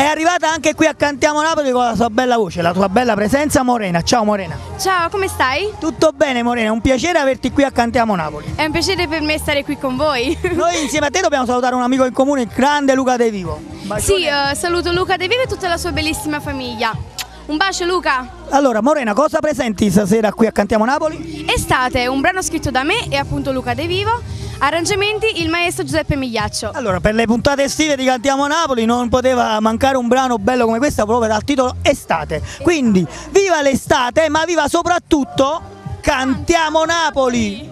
arrivata anche qui a Cantiamo Napoli con la sua bella voce, la tua bella presenza, Morena. Ciao Morena. Ciao, come stai? Tutto bene Morena, è un piacere averti qui a Cantiamo Napoli. È un piacere per me stare qui con voi. Noi insieme a te dobbiamo salutare un amico in comune, il grande Luca De Vivo. Sì, saluto Luca De Vivo e tutta la sua bellissima famiglia. Un bacio Luca! Allora Morena, cosa presenti stasera qui a Cantiamo Napoli? Estate, un brano scritto da me e appunto Luca De Vivo, arrangiamenti il maestro Giuseppe Migliaccio. Allora, per le puntate estive di Cantiamo Napoli non poteva mancare un brano bello come questo proprio dal titolo Estate. Quindi viva l'estate, ma viva soprattutto Cantiamo Napoli!